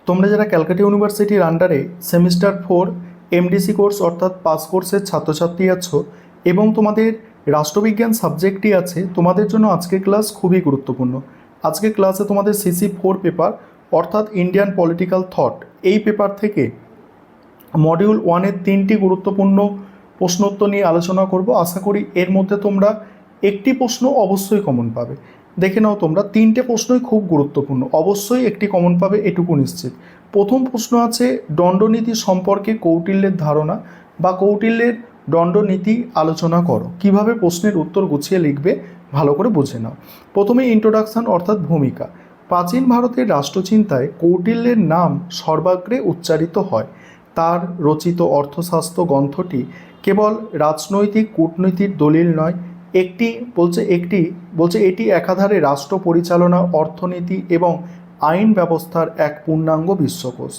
তোমরা যারা ক্যালকাটা ইউনিভার্সিটির আন্ডারে সেমিস্টার 4 এমডিসি কোর্স অর্থাৎ পাস কোর্সের ছাত্রছাত্রী আছো এবং তোমাদের রাষ্ট্রবিজ্ঞান সাবজেক্টটি আছে, তোমাদের জন্য আজকের ক্লাস খুবই গুরুত্বপূর্ণ। আজকের ক্লাসে তোমাদের CC4 পেপার অর্থাৎ ইন্ডিয়ান পলিটিক্যাল থট, এই পেপার থেকে মডিউল 1-এর 3টি গুরুত্বপূর্ণ প্রশ্নোত্তর নিয়ে আলোচনা করব। আশা করি এর মধ্যে তোমরা একটি প্রশ্ন অবশ্যই কমন পাবে। দেখে নাও তোমরা, 3টে প্রশ্নই খুব গুরুত্বপূর্ণ, অবশ্যই একটি কমন পাবে এটুকু নিশ্চিত। প্রথম প্রশ্ন আছে দণ্ডনীতি সম্পর্কে কৌটিল্যের ধারণা বা কৌটিল্যের দণ্ডনীতি আলোচনা করো। কিভাবে প্রশ্নের উত্তর গুছিয়ে লিখবে ভালো করে বুঝে নাও। প্রথমে ইন্ট্রোডাকশন অর্থাৎ ভূমিকা। প্রাচীন ভারতের রাষ্ট্রচিন্তায় কৌটিল্যের নাম সর্বাগ্রে উচ্চারিত হয়। তার রচিত অর্থশাস্ত্র গ্রন্থটি কেবল রাজনৈতিক কূটনীতির দলিল নয়, এটি একাধারে রাষ্ট্র পরিচালনা, অর্থনীতি এবং আইন ব্যবস্থার এক পূর্ণাঙ্গ বিশ্বকোষ।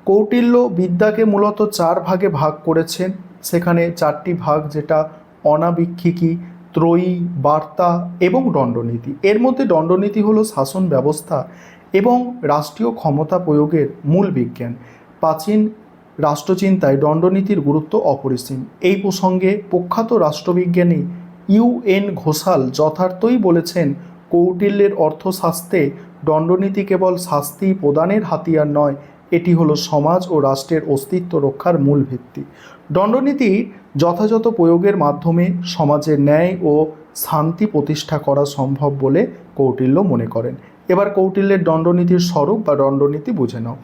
কৌটিল্য বিদ্যাকে মূলত 4 ভাগে ভাগ করেছেন। সেখানে 4টি ভাগ, যেটা অনাবীক্ষিকী, ত্রয়ী, বার্তা এবং দণ্ডনীতি। এর মধ্যে দণ্ডনীতি হলো শাসন ব্যবস্থা এবং রাষ্ট্রীয় ক্ষমতা প্রয়োগের মূল বিজ্ঞান। প্রাচীন রাষ্ট্রচিন্তায় দণ্ডনীতির গুরুত্ব অপরিসীম। এই প্রসঙ্গে প্রখ্যাত রাষ্ট্রবিজ্ঞানী UN ঘোষাল যথার্থই বলেছেন, কৌটিল্যের অর্থশাস্ত্রে দণ্ডনীতি কেবল শাস্তি প্রদানের হাতিয়ার নয়, এটি হলো সমাজ ও রাষ্ট্রের অস্তিত্ব রক্ষার মূল ভিত্তি। দণ্ডনীতির যথাযথ প্রয়োগের মাধ্যমে সমাজে ন্যায় ও শান্তি প্রতিষ্ঠা করা সম্ভব বলে কৌটিল্য মনে করেন। এবার কৌটিল্যের দণ্ডনীতির স্বরূপ বা দণ্ডনীতি বুঝে নাও।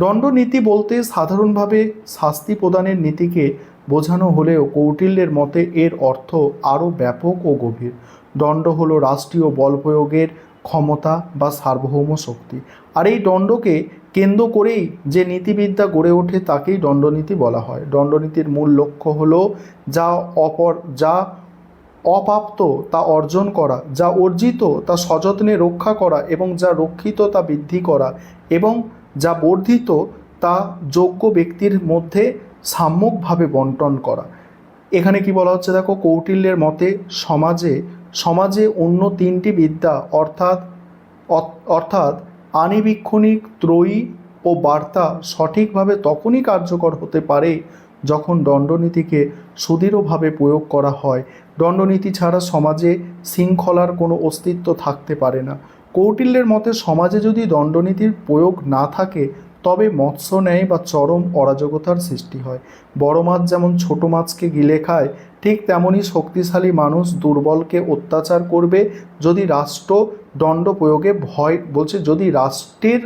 দণ্ডনীতি বলতে সাধারণভাবে শাস্তি প্রদানের নীতিকে বোঝানো হলেও কৌটিল্যের মতে এর অর্থ আরও ব্যাপক ও গভীর। দণ্ড হলো রাষ্ট্রীয় বল প্রয়োগের ক্ষমতা বা সার্বভৌম শক্তি, আর এই দণ্ডকে কেন্দ্র করেই যে নীতিবিদ্যা গড়ে ওঠে তাকেই দণ্ডনীতি বলা হয়। দণ্ডনীতির মূল লক্ষ্য হলো যা অপ্রাপ্ত তা অর্জন করা, যা অর্জিত তা সযত্নে রক্ষা করা এবং যা রক্ষিত তা বৃদ্ধি করা এবং যা বর্ধিত তা যোগ্য ব্যক্তির মধ্যে সাম্যকভাবে বন্টন করা। এখানে কি বলা হচ্ছে দেখো, কৌটিল্যের মতে সমাজে অন্য 3টি বিদ্যা অর্থাৎ আণিবীক্ষণিক, ত্রয়ী ও বার্তা সঠিকভাবে তখনই কার্যকর হতে পারে যখন দণ্ডনীতিকে সুদৃঢ়ভাবে প্রয়োগ করা হয়। দণ্ডনীতি ছাড়া সমাজে শৃঙ্খলার কোনো অস্তিত্ব থাকতে পারে না। কৌটিল্যের মতে সমাজে যদি দণ্ডনীতির প্রয়োগ না থাকে তবে মৎস্য ন্যায় বা চরম অরাজকতার সৃষ্টি হয়। বড় মাছ যেমন ছোট মাছকে গিলে খায়, ঠিক তেমনই শক্তিশালী মানুষ দুর্বলকে অত্যাচার করবে যদি রাষ্ট্রের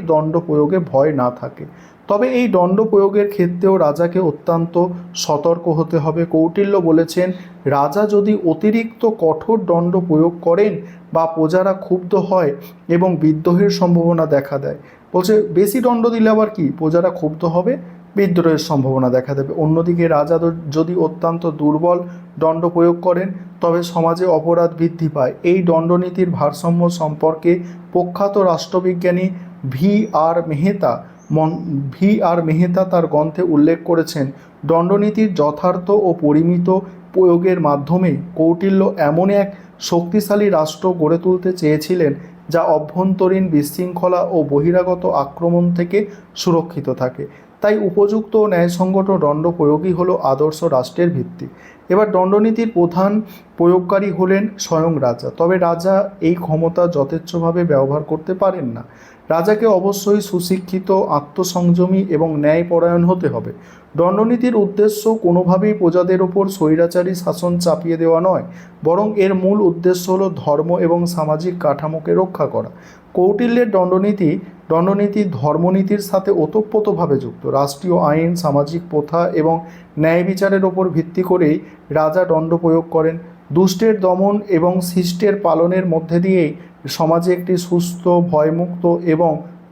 দণ্ড প্রয়োগে ভয় না থাকে। তবে এই দণ্ড প্রয়োগের ক্ষেত্রেও রাজাকে অত্যন্ত সতর্ক হতে হবে। কৌটিল্য বলেছেন, রাজা যদি অতিরিক্ত কঠোর দণ্ড প্রয়োগ করেন বা প্রজারা ক্ষুব্ধ হয় এবং বিদ্রোহের সম্ভাবনা দেখা দেয়, বলছে বেশি দণ্ড দিলে আবার কি, প্রজারা ক্ষুব্ধ হবে, বিদ্রোহের সম্ভাবনা দেখা দেবে। অন্যদিকে রাজা যদি অত্যন্ত দুর্বল দণ্ড প্রয়োগ করেন তবে সমাজে অপরাধ বৃদ্ধি পায়। এই দণ্ডনীতির ভারসাম্য সম্পর্কে প্রখ্যাত রাষ্ট্রবিজ্ঞানী ভি আর মেহতা তার গ্রন্থে উল্লেখ করেছেন, দণ্ডনীতির যথার্থ ও পরিমিত প্রয়োগের মাধ্যমে কৌটিল্য এমন এক শক্তিশালী রাষ্ট্র গড়ে তুলতে চেয়েছিলেন যা অভ্যন্তরীণ বিশৃঙ্খলা ও বহিরাগত আক্রমণ থেকে সুরক্ষিত থাকে। তাই উপযুক্ত ও ন্যায়সঙ্গত দণ্ড প্রয়োগই হলো আদর্শ রাষ্ট্রের ভিত্তি। এবার দণ্ডনীতির প্রধান প্রয়োগকারী হলেন স্বয়ং রাজা, তবে রাজা এই ক্ষমতা যথেচ্ছভাবে ব্যবহার করতে পারেন না। রাজাকে অবশ্যই সুশিক্ষিত, আত্মসংযমী এবং ন্যায়পরায়ণ হতে হবে। দণ্ডনীতির উদ্দেশ্য কোনোভাবেই প্রজাদের ওপর স্বৈরাচারী শাসন চাপিয়ে দেওয়া নয়, বরং এর মূল উদ্দেশ্য হলো ধর্ম এবং সামাজিক কাঠামোকে রক্ষা করা। কৌটিল্যের দণ্ডনীতি ধর্মনীতির সাথে ওতপ্রোতভাবে যুক্ত। রাষ্ট্রীয় আইন, সামাজিক প্রথা এবং ন্যায় বিচারের ওপর ভিত্তি করেই রাজা দণ্ড প্রয়োগ করেন। দুষ্টের দমন এবং শিষ্টের পালনের মধ্যে দিয়েই সমাজে একটি সুস্থ, ভয়মুক্ত এবং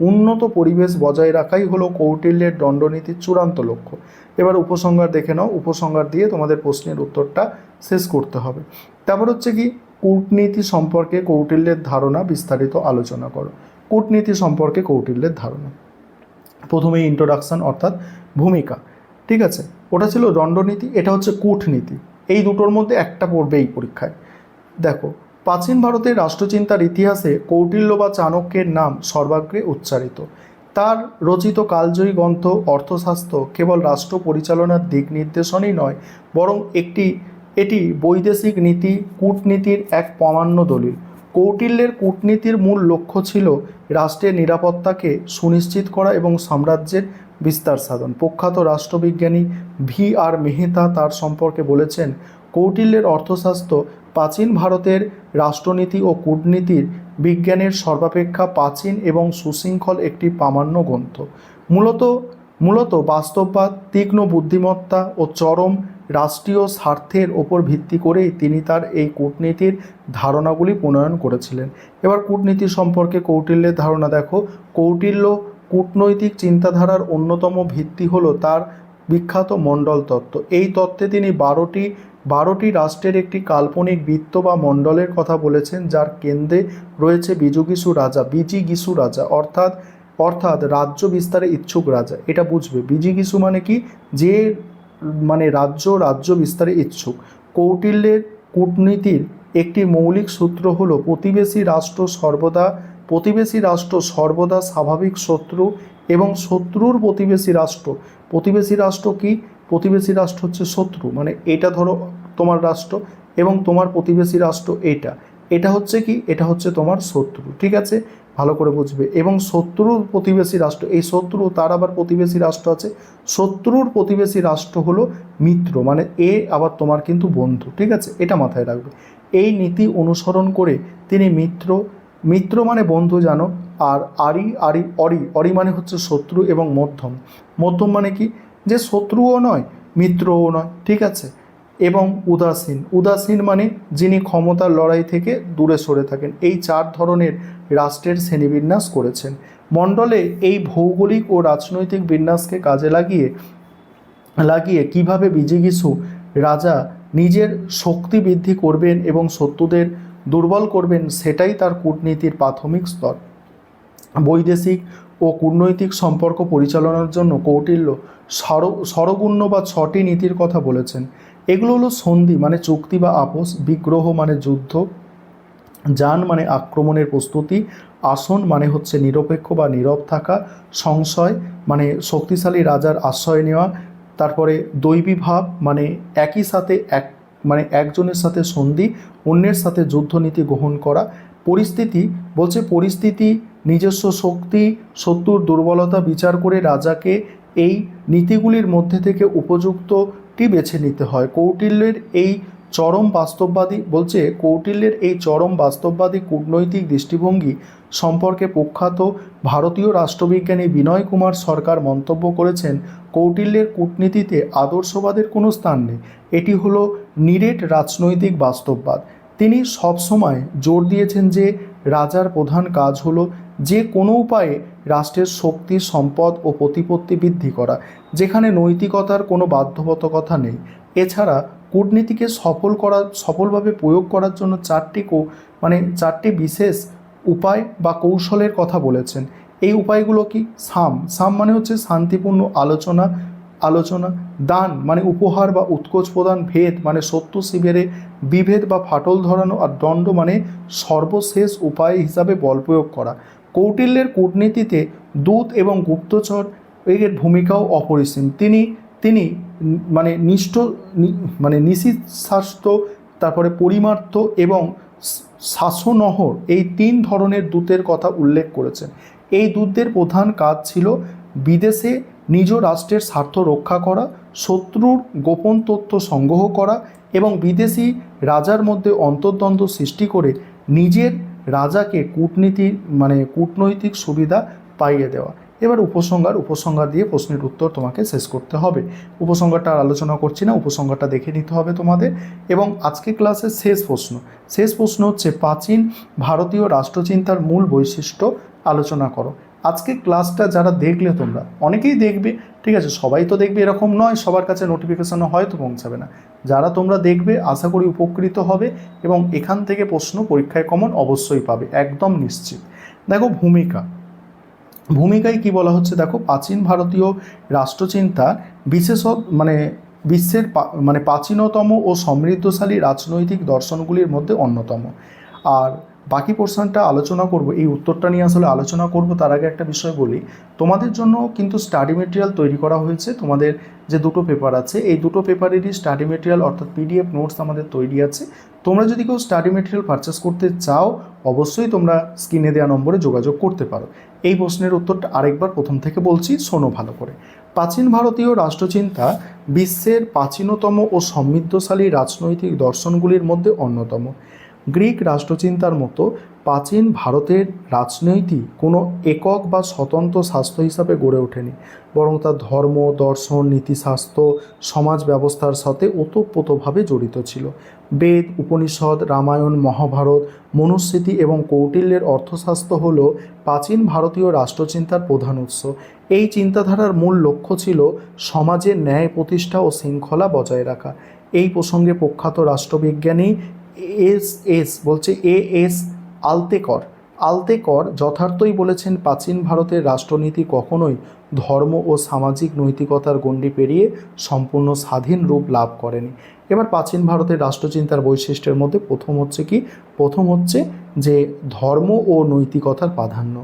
উন্নত পরিবেশ বজায় রাখাই হলো কৌটিল্যের দণ্ডনীতির চূড়ান্ত লক্ষ্য। এবার উপসংহার দেখে নাও, উপসংহার দিয়ে তোমাদের প্রশ্নের উত্তরটা শেষ করতে হবে। তারপর হচ্ছে কি, কূটনীতি সম্পর্কে কৌটিল্যের ধারণা বিস্তারিত আলোচনা করো। কূটনীতি সম্পর্কে কৌটিল্যের ধারণা, প্রথমেই ইন্ট্রোডাকশন অর্থাৎ ভূমিকা, ঠিক আছে, ওটা ছিল দণ্ডনীতি, এটা হচ্ছে কূটনীতি। এই দুটোর মধ্যে একটা পড়বে এই পরীক্ষায়। দেখো, প্রাচীন ভারতের রাষ্ট্রচিন্তার ইতিহাসে কৌটিল্য বা চাণক্যের নাম সর্বাগ্রে উচ্চারিত। তার রচিত কালজয়ী গ্রন্থ অর্থশাস্ত্র কেবল রাষ্ট্র পরিচালনার দিক নির্দেশনই নয়, বরং এটি বৈদেশিক নীতি কূটনীতির এক প্রামাণ্য দলিল। কৌটিল্যের কূটনীতির মূল লক্ষ্য ছিল রাষ্ট্রের নিরাপত্তাকে সুনিশ্চিত করা এবং সাম্রাজ্যের বিস্তার সাধন। প্রখ্যাত রাষ্ট্রবিজ্ঞানী V.R. মেহতা তার সম্পর্কে বলেছেন, কৌটিল্যের অর্থশাস্ত্র প্রাচীন ভারতের রাষ্ট্রনীতি ও কূটনীতির বিজ্ঞানের সর্বাপেক্ষা প্রাচীন এবং সুশৃঙ্খল একটি প্রামাণ্য গ্রন্থ। মূলত বাস্তববাদ, তীক্ষ্ণ বুদ্ধিমত্তা ও চরম রাষ্ট্রীয় স্বার্থের ওপর ভিত্তি করেই তিনি তার এই কূটনীতির ধারণাগুলি প্রণয়ন করেছিলেন। এবার কূটনীতি সম্পর্কে কৌটিল্যের ধারণা দেখো। কৌটিল্য কূটনৈতিক চিন্তাধারার অন্যতম ভিত্তি হলো তার বিখ্যাত মণ্ডল তত্ত্ব। এই তত্ত্বে তিনি বারোটি রাষ্ট্রের একটি কাল্পনিক বৃত্ত বা মণ্ডলের কথা বলেছেন, যার কেন্দ্রে রয়েছে বিজিগিসু রাজা অর্থাৎ রাজ্য বিস্তারে ইচ্ছুক রাজা। এটা বুঝবে, বিজিগিসু মানে কি, যে মানে রাজ্য বিস্তারে ইচ্ছুক। কৌটিল্যের কূটনীতির একটি মৌলিক সূত্র হলো প্রতিবেশী রাষ্ট্র সর্বদা স্বাভাবিক শত্রু এবং শত্রুর প্রতিবেশী রাষ্ট্র কি, প্রতিবেশী রাষ্ট্র হচ্ছে শত্রু, মানে এটা ধরো তোমার রাষ্ট্র এবং তোমার প্রতিবেশী রাষ্ট্র এটা হচ্ছে কি, এটা হচ্ছে তোমার শত্রু। ঠিক আছে, ভালো করে বুঝবে। এবং শত্রুর প্রতিবেশী রাষ্ট্র, এই শত্রু তার আবার প্রতিবেশী রাষ্ট্র আছে, শত্রুর প্রতিবেশী রাষ্ট্র হলো মিত্র, মানে আবার তোমার কিন্তু বন্ধু। ঠিক আছে, এটা মাথায় রাখবে। এই নীতি অনুসরণ করে তিনি মিত্র মানে বন্ধু জানো, আর অরি মানে হচ্ছে শত্রু, এবং মধ্যম মানে কি, যে শত্রুও নয় মিত্রও নয়। ঠিক আছে, এবং উদাসীন মানে যিনি ক্ষমতার লড়াই থেকে দূরে সরে থাকেন। এই 4 ধরনের রাষ্ট্রের শ্রেণীবিন্যাস করেছেন। মণ্ডলে এই ভৌগোলিক ও রাজনৈতিক বিন্যাসকে কাজে লাগিয়ে কিভাবে বিজিগিসু রাজা নিজের শক্তি বৃদ্ধি করবেন এবং শত্রুদের দুর্বল করবেন, সেটাই তার কূটনীতির প্রাথমিক স্তর। বৈদেশিক ও কূটনৈতিক সম্পর্ক পরিচালনার জন্য কৌটিল্য স্বরগুণ্য বা 6টি নীতির কথা বলেছেন। এগুলো হলো সন্ধি মানে চুক্তি বা আপোষ, বিগ্রহ মানে যুদ্ধ, যান মানে আক্রমণের প্রস্তুতি, আসন মানে হচ্ছে নিরপেক্ষ বা নীরব থাকা, সংশয় মানে শক্তিশালী রাজার আশ্রয় নেওয়া, তারপরে দৈবীভাব মানে একই সাথে একজনের সাথে সন্ধি, অন্যের সাথে যুদ্ধনীতি গ্রহণ করা, পরিস্থিতি নিজস্ব শক্তি শত্রুর দুর্বলতা বিচার করে রাজাকে এই নীতিগুলির মধ্যে থেকে উপযুক্তটি বেছে নিতে হয়। কৌটিল্যের এই চরম বাস্তববাদী কূটনৈতিক দৃষ্টিভঙ্গি সম্পর্কে প্রখ্যাত ভারতীয় রাষ্ট্রবিজ্ঞানী বিনয় কুমার সরকার মন্তব্য করেছেন, কৌটিল্যের কূটনীতিতে আদর্শবাদের কোনো স্থান নেই, এটি হলো নিরেট রাজনৈতিক বাস্তববাদ। তিনি সবসময় জোর দিয়েছেন যে রাজার প্রধান কাজ হলো যে কোনো উপায়ে রাষ্ট্রের শক্তি, সম্পদ ও প্রতিপত্তি বৃদ্ধি করা, যেখানে নৈতিকতার কোনো বাধ্যবাধকতা নেই। এছাড়া কূটনীতিকে সফলভাবে প্রয়োগ করার জন্য 4টি বিশেষ উপায় বা কৌশলের কথা বলেছেন। এই উপায়গুলো কি? সাম মানে হচ্ছে শান্তিপূর্ণ আলোচনা, দান মানে উপহার বা উৎকোচ প্রদান, ভেদ মানে শত্রু শিবিরে বিভেদ বা ফাটল ধরানো, আর দণ্ড মানে সর্বশেষ উপায় হিসাবে বল প্রয়োগ করা। কৌটিল্যের কূটনীতিতে দূত এবং গুপ্তচর এর ভূমিকাও অপরিসীম। তিনি নিশিস্বাস্থ্য, তারপরে পরিমার্থ এবং শাসনহর, এই 3 ধরনের দূতের কথা উল্লেখ করেছেন। এই দূতদের প্রধান কাজ ছিল বিদেশে নিজ রাষ্ট্রের স্বার্থ রক্ষা করা, শত্রুর গোপন তথ্য সংগ্রহ করা এবং বিদেশি রাজার মধ্যে অন্তর্দ্বন্দ্ব সৃষ্টি করে নিজের রাজাকে কূটনৈতিক সুবিধা পাইয়ে দেওয়া। এবার উপসংহার দিয়ে প্রশ্নের উত্তর তোমাকে শেষ করতে হবে। উপসংহারটা আলোচনা করছি না, উপসংহারটা দেখে নিতে হবে তোমাদের। এবং আজকে ক্লাসের শেষ প্রশ্ন হচ্ছে, প্রাচীন ভারতীয় রাষ্ট্রচিন্তার মূল বৈশিষ্ট্য আলোচনা করো। আজকে ক্লাসটা যারা দেখলে, তোমরা অনেকেই দেখবে, ঠিক আছে, সবাই তো দেখবে এরকম নয়, সবার কাছে নোটিফিকেশনও হয়তো পৌঁছাবে না। যারা তোমরা দেখবে আশা করি উপকৃত হবে এবং এখান থেকে প্রশ্ন পরীক্ষায় কমন অবশ্যই পাবে, একদম নিশ্চিত। দেখো ভূমিকায় কি বলা হচ্ছে, দেখো প্রাচীন ভারতীয় রাষ্ট্রচিন্তা বিশ্বের প্রাচীনতম ও সমৃদ্ধশালী রাজনৈতিক দর্শনগুলির মধ্যে অন্যতম। আর বাকি পোর্শনটা আলোচনা করব, এই উত্তরটা নিয়ে আসলে আলোচনা করব তার আগে একটা বিষয় বলি, তোমাদের জন্য কিন্তু স্টাডি মেটেরিয়াল তৈরি করা হয়েছে। তোমাদের যে দুটো পেপার আছে এই দুটো পেপারেরই স্টাডি মেটেরিয়াল অর্থাৎ পিডিএফ নোটস আমাদের তৈরি আছে। তোমরা যদি কেউ স্টাডি মেটেরিয়াল পারচেস করতে চাও অবশ্যই তোমরা স্ক্রিনে দেওয়া নম্বরে যোগাযোগ করতে পারো। এই প্রশ্নের উত্তরটা আরেকবার প্রথম থেকে বলছি, শোনো ভালো করে। প্রাচীন ভারতীয় রাষ্ট্রচিন্তা বিশ্বের প্রাচীনতম ও সমৃদ্ধশালী রাজনৈতিক দর্শনগুলির মধ্যে অন্যতম। গ্রিক রাষ্ট্রচিন্তার মতো প্রাচীন ভারতের রাজনীতি কোনো একক বা স্বতন্ত্র শাস্ত্র হিসাবে গড়ে ওঠেনি, বরং তা ধর্ম, দর্শন, নীতিশাস্ত্র, সমাজ ব্যবস্থার সাথে ওতপ্রোতভাবে জড়িত ছিল। বেদ, উপনিষদ, রামায়ণ, মহাভারত, মনুস্মৃতি এবং কৌটিল্যের অর্থশাস্ত্র হল প্রাচীন ভারতীয় রাষ্ট্রচিন্তার প্রধান উৎস। এই চিন্তাধারার মূল লক্ষ্য ছিল সমাজের ন্যায় প্রতিষ্ঠা ও শৃঙ্খলা বজায় রাখা। এই প্রসঙ্গে প্রখ্যাত রাষ্ট্রবিজ্ঞানী এএস আলতেকর যথার্থই বলেছেন, প্রাচীন ভারতের রাষ্ট্রনীতি কখনোই ধর্ম ও সামাজিক নৈতিকতার গণ্ডি পেরিয়ে সম্পূর্ণ স্বাধীন রূপ লাভ করেনি। এবার প্রাচীন ভারতের রাষ্ট্রচিন্তার বৈশিষ্ট্যের মধ্যে প্রথম হচ্ছে যে ধর্ম ও নৈতিকতার প্রাধান্য।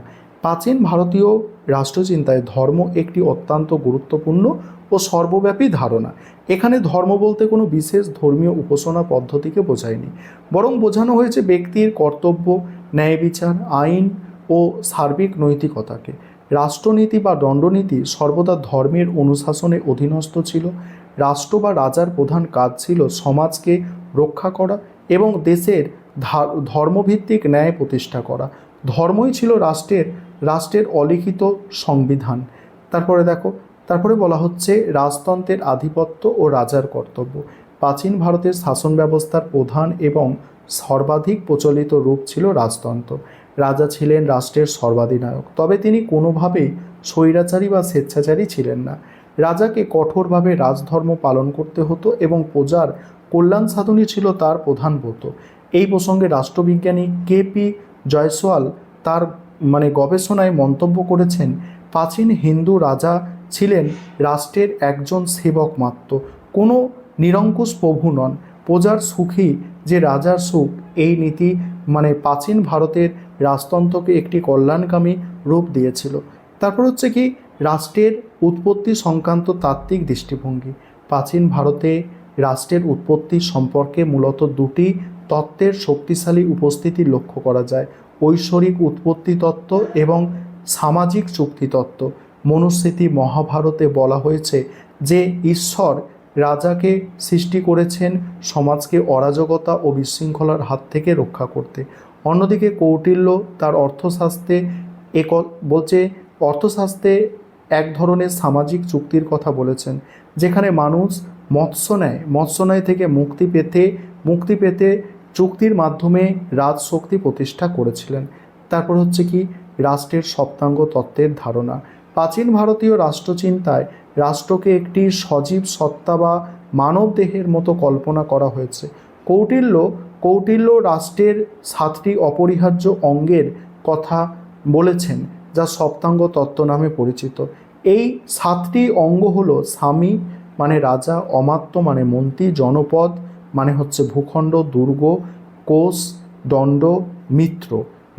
প্রাচীন ভারতীয় রাষ্ট্রচিন্তায় ধর্ম একটি অত্যন্ত গুরুত্বপূর্ণ ও সর্বব্যাপী ধারণা। এখানে ধর্ম বলতে কোনো বিশেষ ধর্মীয় উপাসনা পদ্ধতিকে বোঝায়নি, বরং বোঝানো হয়েছে ব্যক্তির কর্তব্য, ন্যায় বিচার, আইন ও সার্বিক নৈতিকতাকে। রাষ্ট্রনীতি বা দণ্ডনীতি সর্বদা ধর্মের অনুশাসনে অধীনস্থ ছিল। রাষ্ট্র বা রাজার প্রধান কাজ ছিল সমাজকে রক্ষা করা এবং দেশের ধর্মভিত্তিক ন্যায় প্রতিষ্ঠা করা। ধর্মই ছিল রাষ্ট্রের অলিখিত সংবিধান। তারপরে বলা হচ্ছে রাজতন্ত্রের আধিপত্য ও রাজার কর্তব্য। প্রাচীন ভারতের শাসন ব্যবস্থার প্রধান এবং সর্বাধিক প্রচলিত রূপ ছিল রাজতন্ত্র। রাজা ছিলেন রাষ্ট্রের সর্বাধিনায়ক, তবে তিনি কোনোভাবেই স্বৈরাচারী বা স্বেচ্ছাচারী ছিলেন না। রাজাকে কঠোরভাবে রাজধর্ম পালন করতে হতো এবং প্রজার কল্যাণ সাধনই ছিল তার প্রধান ব্রত। এই প্রসঙ্গে রাষ্ট্রবিজ্ঞানী কেপি জয়সওয়াল তার গবেষণায় মন্তব্য করেছেন, প্রাচীন হিন্দু রাজা ছিলেন রাষ্ট্রের একজন সেবক মাত্র, কোনো নিরঙ্কুশ প্রভু নন। প্রজার সুখী যে রাজার সুখ, এই নীতি প্রাচীন ভারতের রাজতন্ত্রকে একটি কল্যাণকামী রূপ দিয়েছিল। তারপর হচ্ছে কি রাষ্ট্রের উৎপত্তি সংক্রান্ত তাত্ত্বিক দৃষ্টিভঙ্গি। প্রাচীন ভারতে রাষ্ট্রের উৎপত্তি সম্পর্কে মূলত দুটি তত্ত্বের শক্তিশালী উপস্থিতি লক্ষ্য করা যায়: ঐশ্বরিক উৎপত্তি তত্ত্ব এবং সামাজিক চুক্তি তত্ত্ব। মনুস্মৃতি, মহাভারতে বলা হয়েছে যে ঈশ্বর রাজাকে সৃষ্টি করেছেন সমাজকে অরাজকতা ও বিশৃঙ্খলার হাত থেকে রক্ষা করতে। অন্যদিকে কৌটিল্য তার অর্থশাস্ত্রে এক ধরনের সামাজিক চুক্তির কথা বলেছেন, যেখানে মানুষ মৎস্য ন্যায় থেকে মুক্তি পেতে চুক্তির মাধ্যমে রাজশক্তি প্রতিষ্ঠা করেছিলেন। তারপর হচ্ছে কি রাষ্ট্রের সপ্তাঙ্গ তত্ত্বের ধারণা। প্রাচীন ভারতীয় রাষ্ট্রচিন্তায় রাষ্ট্রকে একটি সজীব সত্তা বা মানব দেহের মতো কল্পনা করা হয়েছে। কৌটিল্য রাষ্ট্রের 7টি অপরিহার্য অঙ্গের কথা বলেছেন, যা সপ্তাঙ্গ তত্ত্ব নামে পরিচিত। এই 7টি অঙ্গ হলো স্বামী রাজা, অমাত্য মন্ত্রী, জনপদ ভূখণ্ড, দুর্গ, কোষ, দণ্ড, মিত্র।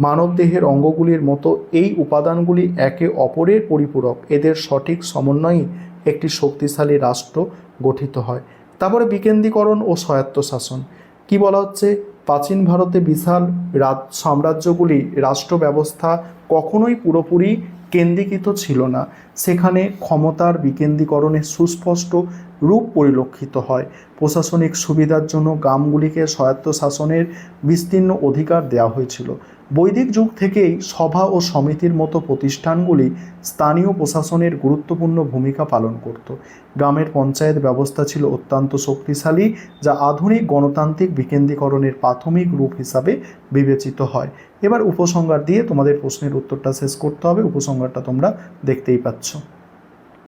মানবদেহের অঙ্গগুলির মতো এই উপাদানগুলি একে অপরের পরিপূরক। এদের সঠিক সমন্বয়েই একটি শক্তিশালী রাষ্ট্র গঠিত হয়। তারপরে বিকেন্দ্রীকরণ ও স্বায়ত্তশাসন। কি বলা হচ্ছে, প্রাচীন ভারতে বিশাল সাম্রাজ্যগুলি রাষ্ট্র ব্যবস্থা কখনোই পুরোপুরি কেন্দ্রীকৃত ছিল না। সেখানে ক্ষমতার বিকেন্দ্রীকরণের সুস্পষ্ট রূপ পরিলক্ষিত হয়। প্রশাসনিক সুবিধার জন্য গ্রামগুলিকে স্বায়ত্তশাসনের বিস্তীর্ণ অধিকার দেওয়া হয়েছিল। বৈদিক যুগ থেকেই সভা ও সমিতির মতো প্রতিষ্ঠানগুলি স্থানীয় প্রশাসনের গুরুত্বপূর্ণ ভূমিকা পালন করত। গ্রামের পঞ্চায়েত ব্যবস্থা ছিল অত্যন্ত শক্তিশালী, যা আধুনিক গণতান্ত্রিক বিকেন্দ্রীকরণের প্রাথমিক রূপ হিসাবে বিবেচিত হয়। এবার উপসংহার দিয়ে তোমাদের প্রশ্নের উত্তরটা শেষ করতে হবে। উপসংহারটা তোমরা দেখতেই পাচ্ছ।